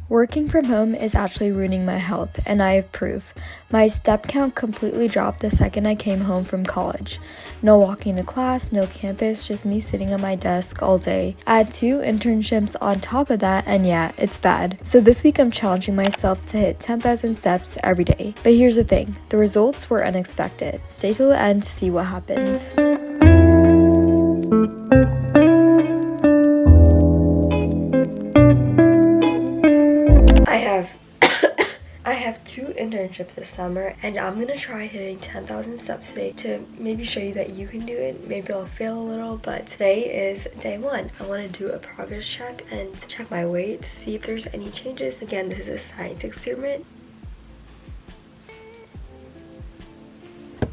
Working from home is actually ruining my health, and I have proof. My step count completely dropped the second I came home from college. No walking to class, no campus, just me sitting at my desk all day. Add 2 internships on top of that, and yeah, it's bad. So this week I'm challenging myself to hit 10,000 steps every day. But here's the thing, the results were unexpected. Stay till the end to see what happens. I have 2 internships this summer, and I'm gonna try hitting 10,000 steps today to maybe show you that you can do it. Maybe I'll fail a little, but today is day 1. I want to do a progress check and check my weight to see if there's any changes. Again, this is a science experiment.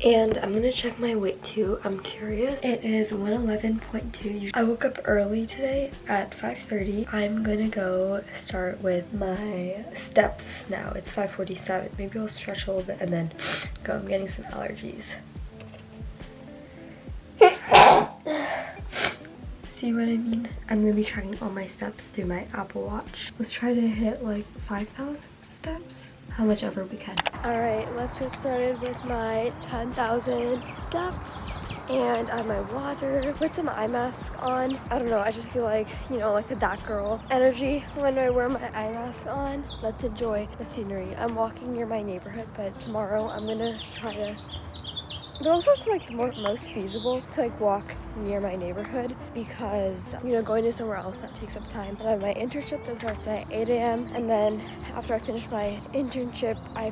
And I'm gonna check my weight too. I'm curious. It is 111.2. I woke up early today at 5:30. I'm gonna go start with my steps now. It's 5:47. Maybe I'll stretch a little bit and then go. I'm getting some allergies. See what I mean? I'm gonna be tracking all my steps through my Apple Watch. Let's try to hit like 5,000 steps. How much ever we can. All right, let's get started with my 10,000 steps. And I have my water, put some eye mask on. I don't know, I just feel like, you know, like a that girl energy when I wear my eye mask on. Let's enjoy the scenery. I'm walking near my neighborhood, but tomorrow I'm gonna try to, but also it's like the most feasible to like walk near my neighborhood because, you know, going to somewhere else that takes up time. And I have my internship that starts at 8 a.m. and then after I finish my internship, I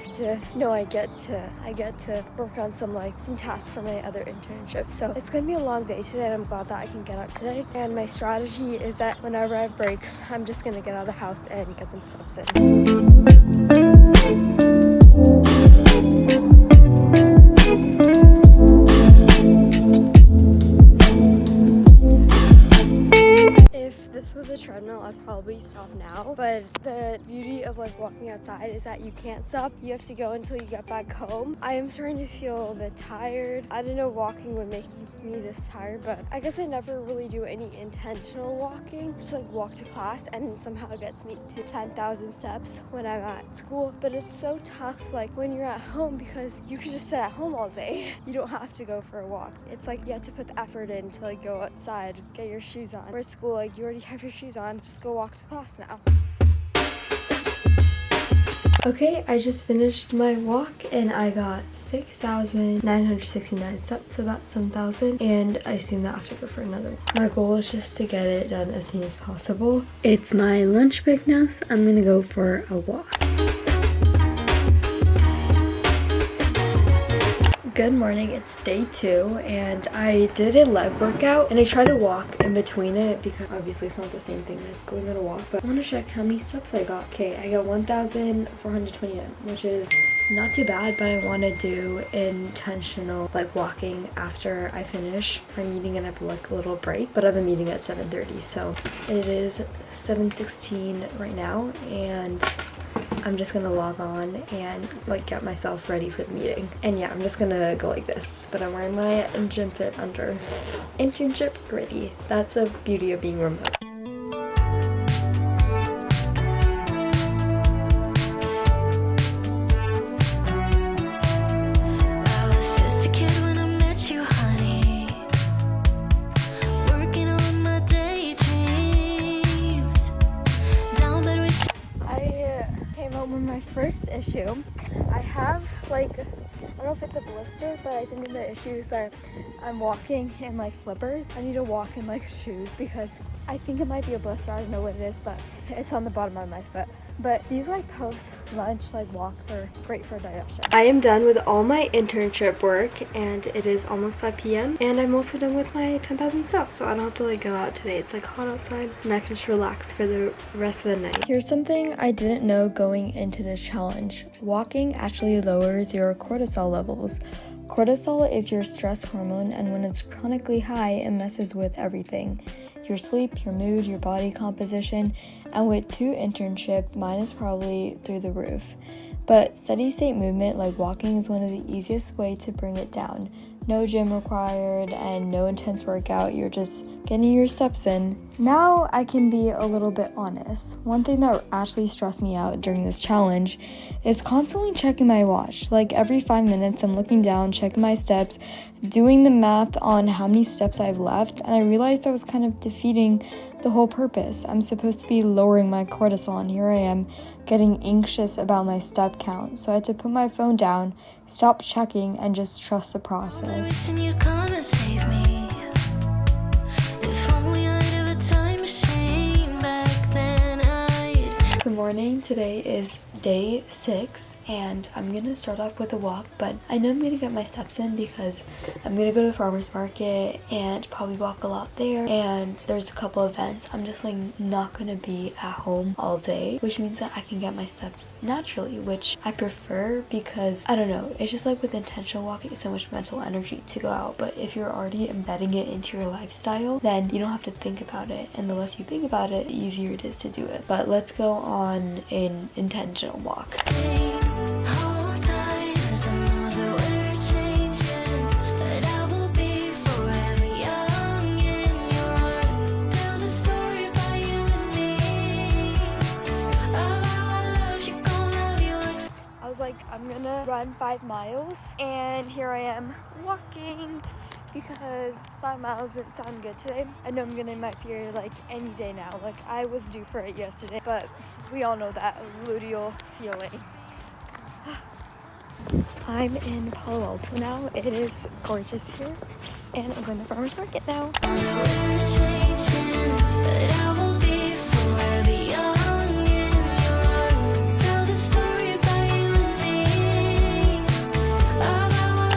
get to work on some tasks for my other internship. So it's gonna be a long day today, and I'm glad that I can get out today. And my strategy is that whenever I have breaks, I'm just gonna get out of the house and get some steps in. This was a treadmill, I'd probably stop now, but the beauty of like walking outside is that you can't stop. You have to go until you get back home. I am starting to feel a bit tired. I didn't know walking would make me this tired, but I guess I never really do any intentional walking. Just like walk to class, and somehow it gets me to 10,000 steps when I'm at school. But it's so tough like when you're at home because you can just sit at home all day. You don't have to go for a walk. It's like you have to put the effort in to like go outside, get your shoes on. Whereas school, like you already have your shoes on, just go walk to class now. Okay, I just finished my walk and I got 6,969 steps, about 7,000, and I assume that I have to go for another one. My goal is just to get it done as soon as possible. It's my lunch break now, so I'm gonna go for a walk. Good morning, it's day 2 and I did a leg workout and I tried to walk in between it because obviously it's not the same thing as going on a walk, but I want to check how many steps I got. Okay, I got 1,429, which is not too bad, but I want to do intentional like walking after I finish my meeting and I have like a little break, but I have a meeting at 7:30, so it is 7:16 right now and I'm just gonna log on and like get myself ready for the meeting. And yeah, I'm just gonna go like this, but I'm wearing my gym fit under. Internship ready. That's the beauty of being remote. First issue, I have like, I don't know if it's a blister, but I think the issue is that I'm walking in like slippers. I need to walk in like shoes because I think it might be a blister. I don't know what it is, but it's on the bottom of my foot. But these like post-lunch like walks are great for digestion. I am done with all my internship work and it is almost 5 p.m. and I'm also done with my 10,000 steps, so I don't have to like go out today. It's like hot outside and I can just relax for the rest of the night. Here's something I didn't know going into this challenge. Walking actually lowers your cortisol levels. Cortisol is your stress hormone, and when it's chronically high, it messes with everything. Your sleep, your mood, your body composition, and with 2 internship, mine is probably through the roof. But steady state movement like walking is one of the easiest way to bring it down. No gym required and no intense workout, you're just getting your steps in. Now I can be a little bit honest. One thing that actually stressed me out during this challenge is constantly checking my watch. Like every 5 minutes I'm looking down, checking my steps, doing the math on how many steps I've left, and I realized that was kind of defeating the whole purpose. I'm supposed to be lowering my cortisol, and here I am getting anxious about my step count. So I had to put my phone down, stop checking, and just trust the process. Good morning. Today is day 6 and I'm gonna start off with a walk, but I know I'm gonna get my steps in because I'm gonna go to the farmer's market and probably walk a lot there, and there's a couple events. I'm just like not gonna be at home all day, which means that I can get my steps naturally, which I prefer because I don't know, it's just like with intentional walking, it's so much mental energy to go out, but if you're already embedding it into your lifestyle, then you don't have to think about it, and the less you think about it, the easier it is to do it. But let's go on an intentional walk. I'm gonna run 5 miles, and here I am walking because 5 miles didn't sound good today. I know I'm gonna my period like any day now. Like I was due for it yesterday, but we all know that luteal feeling. I'm in Palo Alto now. It is gorgeous here, and I'm going to the farmer's market now.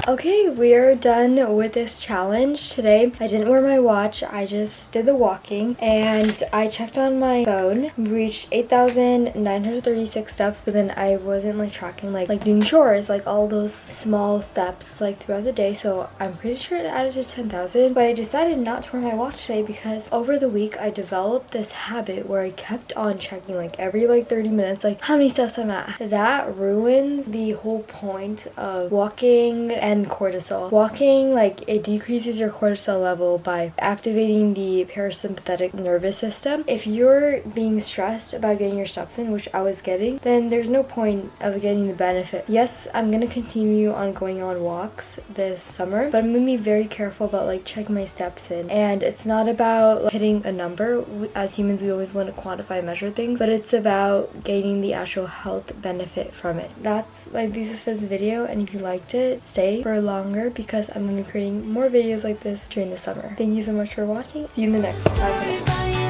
Okay, we are done with this challenge today. I didn't wear my watch, I just did the walking, and I checked on my phone. We reached 8,936 steps, but then I wasn't like tracking like doing chores, like all those small steps like throughout the day, so I'm pretty sure it added to 10,000. But I decided not to wear my watch today because over the week I developed this habit where I kept on checking like every like 30 minutes like how many steps I'm at. That ruins the whole point of walking and cortisol. Walking, like, it decreases your cortisol level by activating the parasympathetic nervous system. If you're being stressed about getting your steps in, which I was getting, then there's no point of getting the benefit. Yes, I'm gonna continue on going on walks this summer, but I'm gonna be very careful about like checking my steps in. And it's not about like, hitting a number. As humans, we always want to quantify and measure things, but it's about gaining the actual health benefit from it. That's my thesis for this video, and if you liked it, stay for longer because I'm going to be creating more videos like this during the summer. Thank you so much for watching. See you in the next 5 minutes.